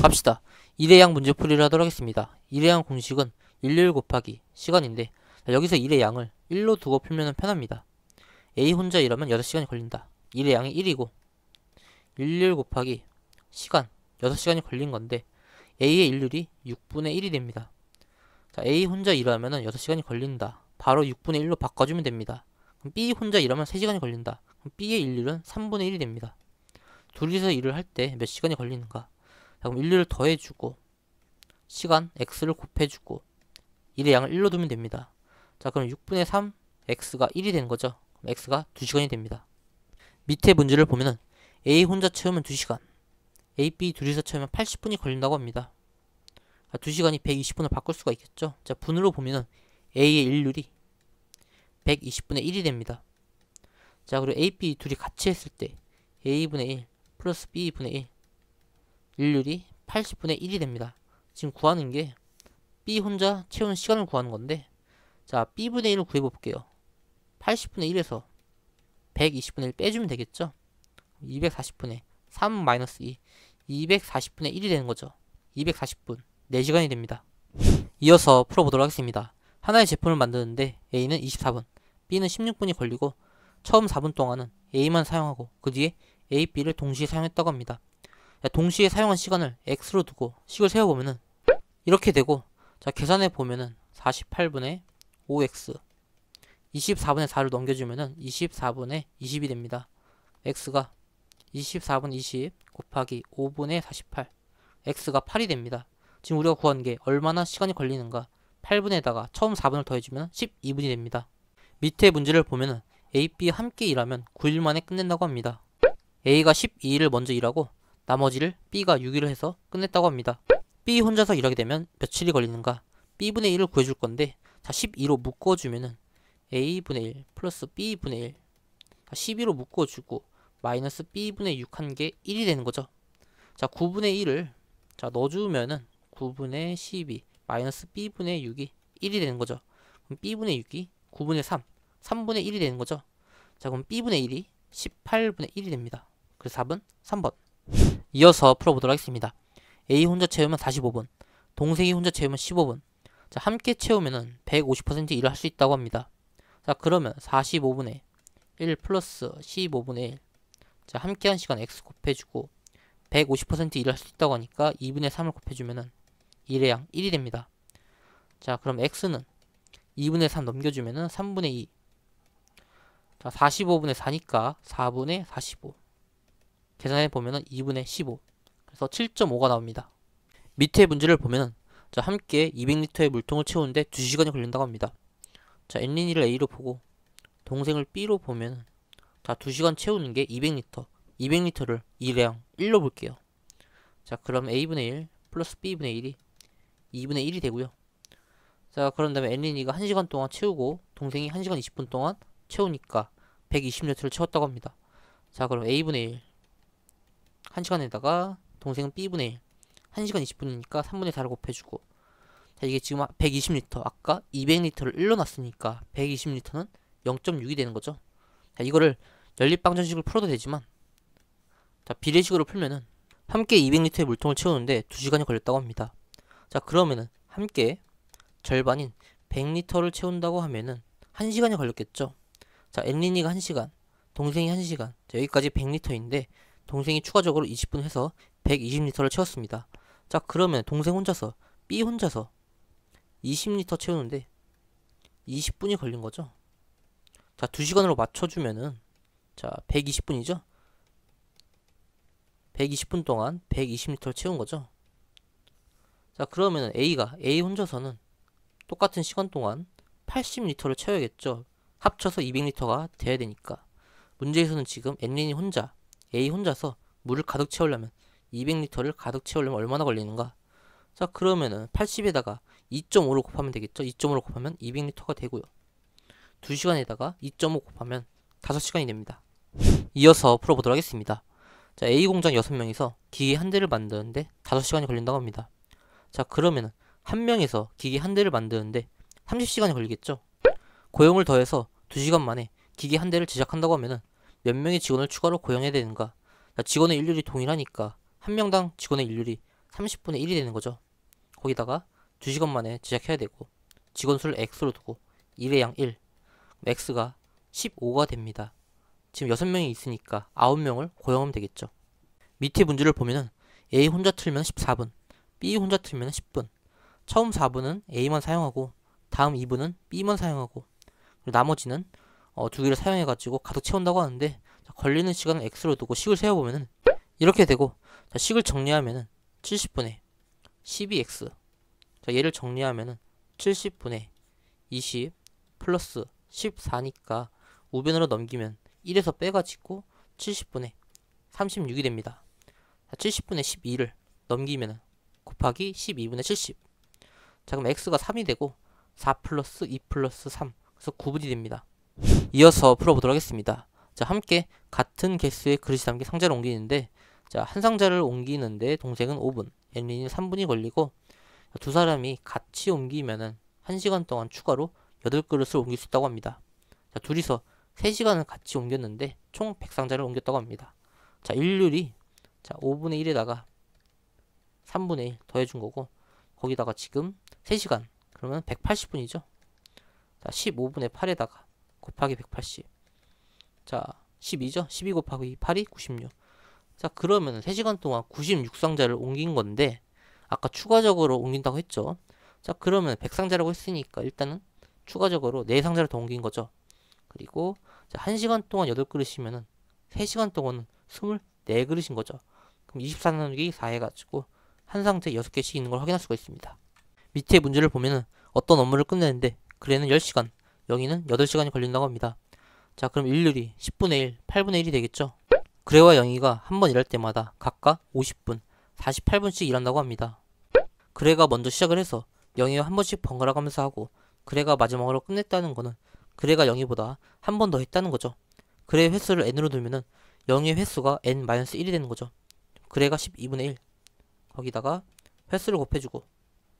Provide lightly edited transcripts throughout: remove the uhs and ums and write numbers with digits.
갑시다. 1의 양 문제풀이를 하도록 하겠습니다. 1의 양 공식은 11 곱하기 시간인데, 여기서 1의 양을 1로 두고 풀면 편합니다. A 혼자 일하면 6시간이 걸린다. 1의 양이 1이고 11 곱하기 시간 6시간이 걸린 건데, A의 일률이 6분의 1이 됩니다. 자, A 혼자 일하면 6시간이 걸린다. 바로 6분의 1로 바꿔주면 됩니다. 그럼 B 혼자 일하면 3시간이 걸린다. 그럼 B의 일률은 3분의 1이 됩니다. 둘이서 일을 할 때 몇 시간이 걸리는가? 자, 그럼 일률을 더해주고 시간 x를 곱해주고 1의 양을 1로 두면 됩니다. 자, 그럼 6분의 3 x가 1이 되는 거죠. 그럼 x가 2시간이 됩니다. 밑에 문제를 보면은 A 혼자 채우면 2시간, A, B 둘이서 채우면 80분이 걸린다고 합니다. 2시간이 120분을 바꿀 수가 있겠죠. 자, 분으로 보면은 A의 일률이 120분의 1이 됩니다. 자, 그리고 A, B 둘이 같이 했을 때 A분의 1 플러스 B분의 1 일률이 80분의 1이 됩니다. 지금 구하는 게 B 혼자 채우는 시간을 구하는 건데, 자, B분의 1을 구해볼게요. 80분의 1에서 120분의 1 빼주면 되겠죠. 240분의 3 마이너스 2 240분의 1이 되는 거죠. 240분 4시간이 됩니다. 이어서 풀어보도록 하겠습니다. 하나의 제품을 만드는데 A는 24분, B는 16분이 걸리고 처음 4분 동안은 A만 사용하고 그 뒤에 A, B를 동시에 사용했다고 합니다. 동시에 사용한 시간을 X로 두고 식을 세워보면은 이렇게 되고, 자, 계산해 보면은 48분의 5X 24분의 4를 넘겨주면은 24분의 20이 됩니다. X가 24분의 20 곱하기 5분의 48 X가 8이 됩니다. 지금 우리가 구한 게 얼마나 시간이 걸리는가? 8분에다가 처음 4분을 더해주면 12분이 됩니다. 밑에 문제를 보면은 A, B 함께 일하면 9일 만에 끝낸다고 합니다. A가 12일을 먼저 일하고 나머지를 B가 6일을 해서 끝냈다고 합니다. B 혼자서 일하게 되면 며칠이 걸리는가? B분의 1을 구해줄 건데, 자, 12로 묶어주면은 A분의 1 플러스 B분의 1 12로 묶어주고 마이너스 B분의 6 한 게 1이 되는 거죠. 자, 9분의 1을 자 넣어주면은 9분의 12 마이너스 B분의 6이 1이 되는 거죠. 그럼 B분의 6이 9분의 3 3분의 1이 되는 거죠. 자, 그럼 B분의 1이 18분의 1이 됩니다. 그래서 답은 3번. 이어서 풀어보도록 하겠습니다. A 혼자 채우면 45분, 동생이 혼자 채우면 15분. 자, 함께 채우면은 150% 일을 할 수 있다고 합니다. 자, 그러면 45분의 1 플러스 15분의 1. 자, 함께한 시간 x 곱해주고 150% 일을 할 수 있다고 하니까 2분의 3을 곱해주면은 1의 양 1이 됩니다. 자, 그럼 x는 2분의 3 넘겨주면은 3분의 2. 자, 45분의 4니까 4분의 45. 계산해 보면은 2분의 15. 그래서 7.5가 나옵니다. 밑에 문제를 보면은, 자, 함께 200리터의 물통을 채우는데 2시간이 걸린다고 합니다. 자, 엔린이를 A로 보고 동생을 B로 보면은, 자, 2시간 채우는 게 200리터. 200리터를 1의 양 1로 볼게요. 자, 그럼 A분의 1 플러스 B분의 1이 2분의 1이 되고요. 자, 그런 다음에 엔린이가 1시간 동안 채우고 동생이 1시간 20분 동안 채우니까 120리터를 채웠다고 합니다. 자, 그럼 A분의 1 1시간에다가 동생은 B분의 1 1시간 20분이니까 3분의 4를 곱해주고, 자, 이게 지금 120리터, 아까 200리터를 1로 놨으니까 120리터는 0.6이 되는 거죠. 자, 이거를 연립방정식으로 풀어도 되지만, 자, 비례식으로 풀면은 함께 200리터의 물통을 채우는데 2시간이 걸렸다고 합니다. 자, 그러면은 함께 절반인 100리터를 채운다고 하면은 1시간이 걸렸겠죠. 자, 엔린이가 1시간, 동생이 1시간. 자, 여기까지 100리터인데 동생이 추가적으로 20분 해서 120리터를 채웠습니다. 자, 그러면 동생 혼자서, B 혼자서 20리터 채우는데 20분이 걸린 거죠. 자, 2시간으로 맞춰주면은, 자, 120분이죠. 120분 동안 120리터를 채운 거죠. 자, 그러면은 A 혼자서는 똑같은 시간 동안 80리터를 채워야겠죠. 합쳐서 200리터가 돼야 되니까. 문제에서는 지금 엔린이 혼자, A 혼자서 물을 가득 채우려면 200리터를 가득 채우려면 얼마나 걸리는가? 자, 그러면은 80에다가 2.5를 곱하면 되겠죠. 2.5를 곱하면 200리터가 되고요. 2시간에다가 2.5 곱하면 5시간이 됩니다. 이어서 풀어보도록 하겠습니다. 자, A 공장 6명이서 기계 한 대를 만드는데 5시간이 걸린다고 합니다. 자, 그러면은 한 명에서 기계 한 대를 만드는데 30시간이 걸리겠죠. 고용을 더해서 2시간 만에 기계 한 대를 제작한다고 하면은 몇 명의 직원을 추가로 고용해야 되는가? 자, 직원의 일률이 동일하니까 한 명당 직원의 일률이 30분의 1이 되는 거죠. 거기다가 2시간 만에 제작해야 되고 직원 수를 x로 두고 1의 양 1, x가 15가 됩니다. 지금 6명이 있으니까 9명을 고용하면 되겠죠. 밑에 문제를 보면은 A 혼자 틀면 14분, B 혼자 틀면 10분. 처음 4분은 A만 사용하고 다음 2분은 B만 사용하고 그리고 나머지는 두 개를 사용해가지고 가득 채운다고 하는데 걸리는 시간을 x로 두고 식을 세어보면은 이렇게 되고 식을 정리하면은 70분의 12x 얘를 정리하면은 70분의 20 플러스 14니까 우변으로 넘기면 1에서 빼가지고 70분의 36이 됩니다. 70분의 12를 넘기면은 곱하기 12분의 70. 자, 그럼 x가 3이 되고 4 플러스 2 플러스 3 그래서 9분이 됩니다. 이어서 풀어보도록 하겠습니다. 자, 함께 같은 개수의 그릇이 담긴 상자를 옮기는데 자, 한 상자를 옮기는데 동생은 5분, 앤린이 3분이 걸리고 두 사람이 같이 옮기면은 1시간 동안 추가로 8그릇을 옮길 수 있다고 합니다. 자, 둘이서 3시간을 같이 옮겼는데 총 100상자를 옮겼다고 합니다. 자, 일률이 자, 5분의 1에다가 3분의 1 더해준 거고 거기다가 지금 3시간 그러면 180분이죠. 자, 15분의 8에다가 곱하기 180. 자, 12죠? 12 곱하기 8이 96. 자, 그러면 3시간 동안 96상자를 옮긴 건데 아까 추가적으로 옮긴다고 했죠. 자, 그러면 100상자라고 했으니까 일단은 추가적으로 4상자를 더 옮긴 거죠. 그리고 자, 1시간 동안 8그릇이면은 3시간 동안은 24그릇인 거죠. 그럼 24 나누기 4 해가지고 한 상자에 6개씩 있는 걸 확인할 수가 있습니다. 밑에 문제를 보면은 어떤 업무를 끝내는데 그래는 10시간, 영희는 8시간이 걸린다고 합니다. 자, 그럼 일률이 10분의 1, 8분의 1이 되겠죠? 그래와 영희가 한 번 일할 때마다 각각 50분, 48분씩 일한다고 합니다. 그래가 먼저 시작을 해서 영희와 한 번씩 번갈아 가면서 하고 그래가 마지막으로 끝냈다는 거는 그래가 영희보다 한 번 더 했다는 거죠. 그래의 횟수를 n으로 두면은 영희의 횟수가 n-1이 되는 거죠. 그래가 12분의 1 거기다가 횟수를 곱해주고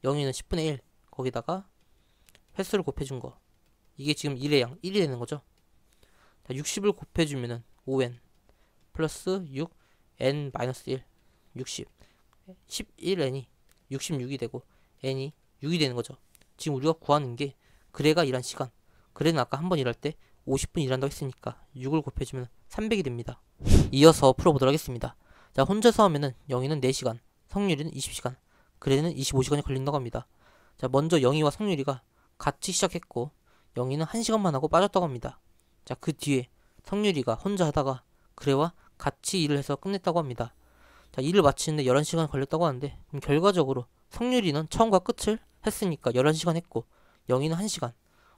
영희는 10분의 1 거기다가 횟수를 곱해준 거 이게 지금 1의 양 1이 되는 거죠. 60을 곱해주면은 5n 플러스 6 n-1 60 11n이 66이 되고 n이 6이 되는 거죠. 지금 우리가 구하는 게 그래가 일한 시간 그래는 아까 한 번 일할 때 50분 일한다고 했으니까 6을 곱해주면 300이 됩니다. 이어서 풀어보도록 하겠습니다. 자, 혼자서 하면은 영희는 4시간 성률이는 20시간 그래는 25시간이 걸린다고 합니다. 자, 먼저 영희와 성률이가 같이 시작했고 영희는 1시간만 하고 빠졌다고 합니다. 자, 그 뒤에 성률이가 혼자 하다가 그래와 같이 일을 해서 끝냈다고 합니다. 자, 일을 마치는데 11시간 걸렸다고 하는데 그럼 결과적으로 성률이는 처음과 끝을 했으니까 11시간 했고 영희는 1시간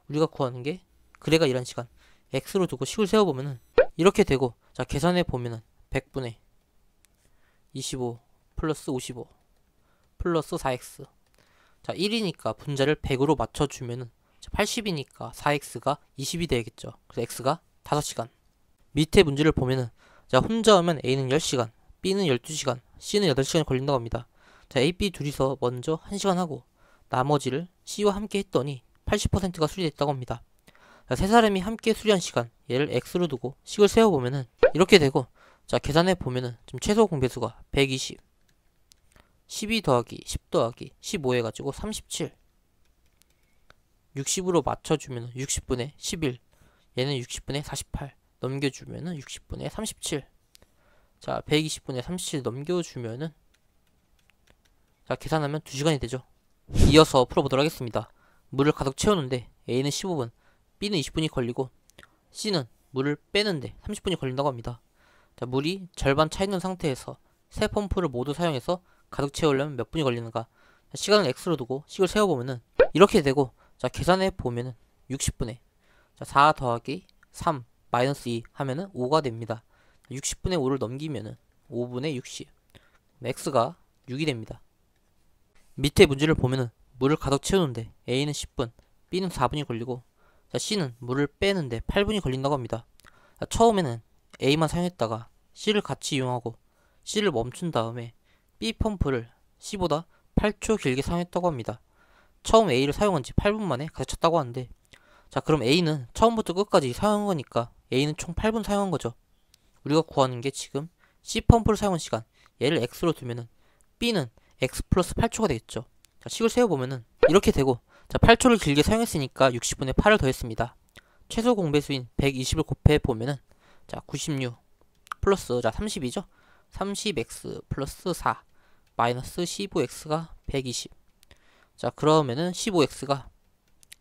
우리가 구하는 게 그래가 일한 시간 x로 두고 식을 세워보면은 이렇게 되고 자, 계산해 보면은 100분의 25 플러스 55 플러스 4x 자, 1이니까 분자를 100으로 맞춰주면은 80이니까 4x가 20이 되겠죠. 그래서 x가 5시간. 밑에 문제를 보면은 자, 혼자 하면 a는 10시간, b는 12시간, c는 8시간이 걸린다고 합니다. 자, a, b 둘이서 먼저 1시간 하고 나머지를 c와 함께 했더니 80%가 수리됐다고 합니다. 자, 세 사람이 함께 수리한 시간 얘를 x로 두고 식을 세워보면은 이렇게 되고 자, 계산해 보면은 지금 최소 공배수가 120 12 더하기 10 더하기 15 해가지고 37 60으로 맞춰주면 60분의 11 얘는 60분의 48 넘겨주면은 60분의 37 자, 120분의 37 넘겨주면은 자, 계산하면 2시간이 되죠. 이어서 풀어보도록 하겠습니다. 물을 가득 채우는데 A는 15분, B는 20분이 걸리고 C는 물을 빼는데 30분이 걸린다고 합니다. 자, 물이 절반 차 있는 상태에서 세 펌프를 모두 사용해서 가득 채우려면 몇 분이 걸리는가? 자, 시간을 x로 두고 식을 세워보면은 이렇게 되고 자, 계산해 보면은 60분의 자, 4 더하기 3 마이너스 2 하면은 5가 됩니다. 60분의 5를 넘기면은 5분의 60 x가 6이 됩니다. 밑에 문제를 보면은 물을 가득 채우는데 A는 10분, B는 4분이 걸리고 자, C는 물을 빼는데 8분이 걸린다고 합니다. 자, 처음에는 A만 사용했다가 C를 같이 이용하고 C를 멈춘 다음에 B 펌프를 C보다 8초 길게 사용했다고 합니다. 처음 A를 사용한 지 8분 만에 가득 찼다고 하는데 자, 그럼 A는 처음부터 끝까지 사용한 거니까 A는 총 8분 사용한 거죠. 우리가 구하는 게 지금 C 펌프를 사용한 시간 얘를 X로 두면은 B는 x 플러스 8초가 되겠죠. 자, 식을 세워보면은 이렇게 되고, 자, 8초를 길게 사용했으니까 60분의 8을 더했습니다. 최소 공배수인 120을 곱해보면은, 자, 96 플러스, 자, 32죠? 30x 플러스 4 마이너스 15x가 120. 자, 그러면은 15x가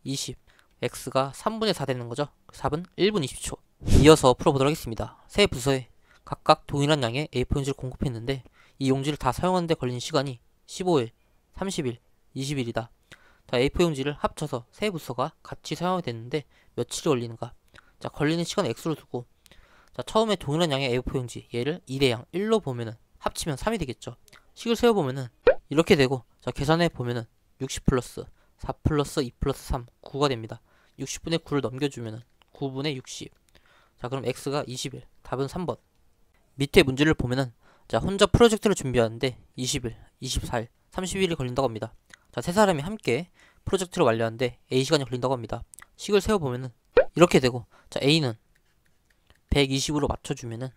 20, x가 3분의 4 되는 거죠. 4분 1분 20초. 이어서 풀어보도록 하겠습니다. 세 부서에 각각 동일한 양의 A4 용지를 공급했는데 이 용지를 다 사용하는데 걸린 시간이 15일, 30일, 20일이다. 자, A4 용지를 합쳐서 세 부서가 같이 사용하게 됐는데 며칠이 걸리는가? 자, 걸리는 시간을 x로 두고, 자, 처음에 동일한 양의 A4 용지 얘를 1의 양 1로 보면은 합치면 3이 되겠죠. 식을 세워보면은 이렇게 되고, 자, 계산해 보면은 60 플러스 4 플러스 2 플러스 3 9가 됩니다. 60분의 9를 넘겨주면은 9분의 60. 자, 그럼 x가 20일. 답은 3번. 밑에 문제를 보면은, 자, 혼자 프로젝트를 준비하는데 20일, 24일, 30일이 걸린다고 합니다. 자, 세 사람이 함께 프로젝트를 완료하는데 A 시간이 걸린다고 합니다. 식을 세워보면은 이렇게 되고, 자, A는 120으로 맞춰주면은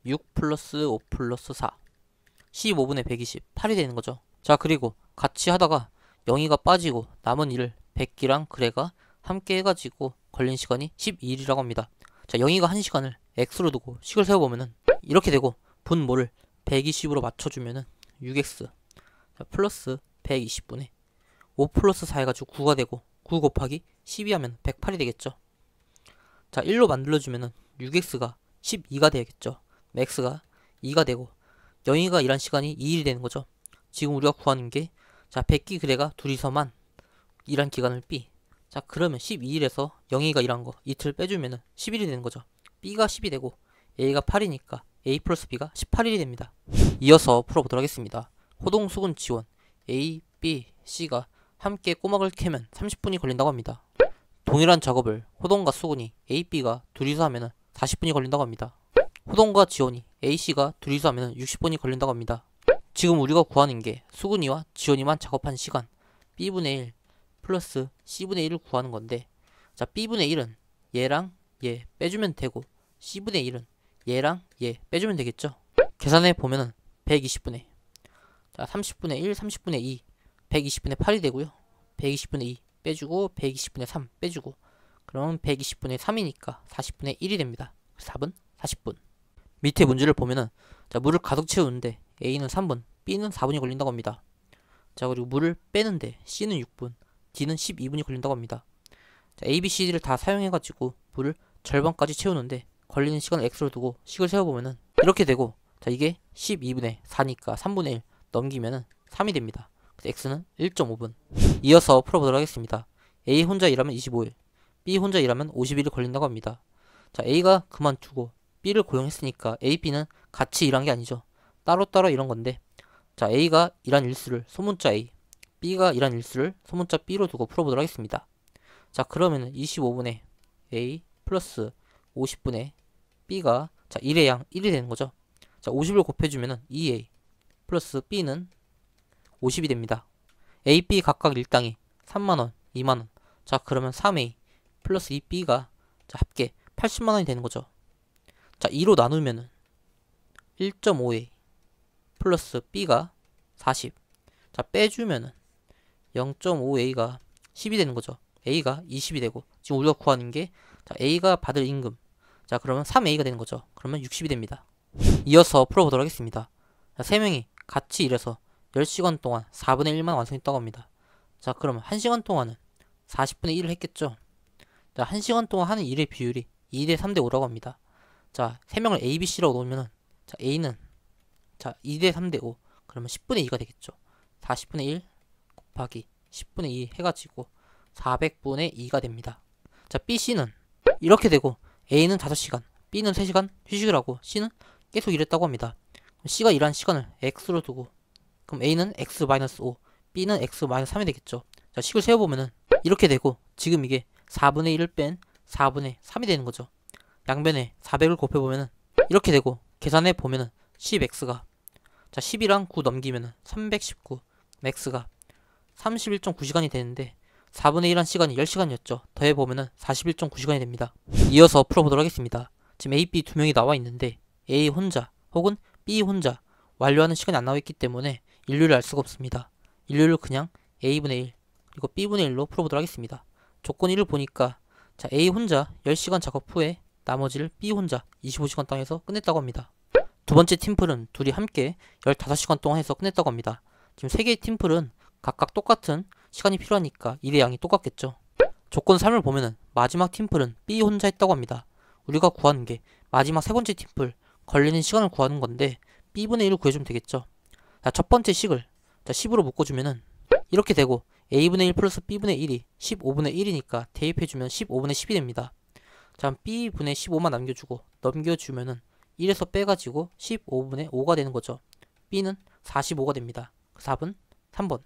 6 플러스 5 플러스 4 15분의 120 8이 되는 거죠. 자, 그리고 같이 하다가 영희가 빠지고 남은 일을 백기랑 그래가 함께 해가지고 걸린 시간이 12일이라고 합니다. 자, 영희가 1시간을 x로 두고 식을 세워보면은 이렇게 되고, 분모를 120으로 맞춰주면은 6x, 자, 플러스 120분의 5 플러스 4 해가지고 9가 되고, 9 곱하기 12 하면 108이 되겠죠. 자, 1로 만들어주면은 6x가 12가 되겠죠. x가 2가 되고, 영희가 일한 시간이 2일이 되는 거죠. 지금 우리가 구하는 게, 자, 백기 그래가 둘이서만 일한 기간을 B. 자, 그러면 12일에서 영희가 일한 거 이틀 빼주면은 10일이 되는 거죠. B가 10이 되고 A가 8이니까 A 플러스 B가 18일이 됩니다. 이어서 풀어보도록 하겠습니다. 호동, 수근, 지원 A, B, C가 함께 꼬막을 캐면 30분이 걸린다고 합니다. 동일한 작업을 호동과 수근이 A, B가 둘이서 하면은 40분이 걸린다고 합니다. 호동과 지원이 A, C가 둘이서 하면은 60분이 걸린다고 합니다. 지금 우리가 구하는 게 수근이와 지원이만 작업한 시간 B분의 1 플러스 C분의 1을 구하는 건데, 자, B분의 1은 얘랑 얘 빼주면 되고, C분의 1은 얘랑 얘 빼주면 되겠죠. 계산해 보면은 120분의, 자, 30분의 1, 30분의 2, 120분의 8이 되고요. 120분의 2 빼주고 120분의 3 빼주고, 그러면 120분의 3이니까 40분의 1이 됩니다. 답은 40분. 밑에 문제를 보면은, 자, 물을 가득 채우는데 A는 3분, B는 4분이 걸린다고 합니다. 자, 그리고 물을 빼는데 C는 6분, D는 12분이 걸린다고 합니다. 자, A, B, C, D를 다 사용해가지고 물을 절반까지 채우는데 걸리는 시간을 x로 두고 식을 세워보면은 이렇게 되고, 자, 이게 12분의 4니까 3분의 1 넘기면은 3이 됩니다. 그래서 x는 1.5분. 이어서 풀어보도록 하겠습니다. A 혼자 일하면 25일, B 혼자 일하면 50일이 걸린다고 합니다. 자, A가 그만두고 B를 고용했으니까 A, B는 같이 일한 게 아니죠. 따로따로 일한 건데, 자, A가 일한 일수를 소문자 A, B가 일한 일수를 소문자 B로 두고 풀어보도록 하겠습니다. 자, 그러면은 25분의 A 플러스 50분의 B가, 자, 1의 양 1이 되는 거죠. 자, 50을 곱해주면은 2A 플러스 B는 50이 됩니다. A, B 각각 일당이 3만원, 2만원. 자, 그러면 3A 플러스 2B가, 자, 합계 80만원이 되는 거죠. 자, 2로 나누면은 1.5A 플러스 B가 40. 자, 빼주면은 0.5A가 10이 되는 거죠. A가 20이 되고, 지금 우리가 구하는 게, 자, A가 받을 임금, 자, 그러면 3A가 되는 거죠. 그러면 60이 됩니다. 이어서 풀어보도록 하겠습니다. 자, 3명이 같이 일해서 10시간 동안 4분의 1만 완성했다고 합니다. 자, 그러면 1시간 동안은 40분의 1을 했겠죠. 자, 1시간 동안 하는 일의 비율이 2대 3대 5라고 합니다. 자, 3명을 A, B, C라고 놓으면은, 자, A는, 자, 2대 3대 5, 그러면 10분의 2가 되겠죠. 40분의 1 곱하기 10분의 2 해가지고 400분의 2가 됩니다. 자, B, C는 이렇게 되고, A는 5시간, B는 3시간 휴식을 하고, C는 계속 일했다고 합니다. C가 일한 시간을 X로 두고, 그럼 A는 X-5, B는 X-3이 되겠죠. 자, 식을 세워보면은 이렇게 되고, 지금 이게 4분의 1을 뺀 4분의 3이 되는 거죠. 양변에 400을 곱해보면은 이렇게 되고, 계산해 보면은 10x가, 자, 10이랑 9 넘기면은 319, x가 31.9시간이 되는데 4분의 1한 시간이 10시간이었죠. 더해보면은 41.9시간이 됩니다. 이어서 풀어보도록 하겠습니다. 지금 A, B 두 명이 나와 있는데 A 혼자 혹은 B 혼자 완료하는 시간이 안 나와 있기 때문에 인류를 알 수가 없습니다. 인류를 그냥 A분의 1 그리고 B분의 1로 풀어보도록 하겠습니다. 조건 1을 보니까 자 A 혼자 10시간 작업 후에 나머지를 B 혼자 25시간 동안 해서 끝냈다고 합니다. 두 번째 팀플은 둘이 함께 15시간 동안 해서 끝냈다고 합니다. 지금 세 개의 팀플은 각각 똑같은 시간이 필요하니까 일의 양이 똑같겠죠. 조건 3을 보면은 마지막 팀플은 B 혼자 했다고 합니다. 우리가 구하는 게 마지막 세 번째 팀플 걸리는 시간을 구하는 건데 B분의 1을 구해주면 되겠죠. 자, 첫 번째 식을 자 10으로 묶어주면은 이렇게 되고 A분의 1 플러스 B분의 1이 15분의 1이니까 대입해주면 15분의 10이 됩니다. 자, B분의 15만 남겨주고 넘겨주면은 1에서 빼가지고 15분의 5가 되는 거죠. B는 45가 됩니다. 그 답은 3번.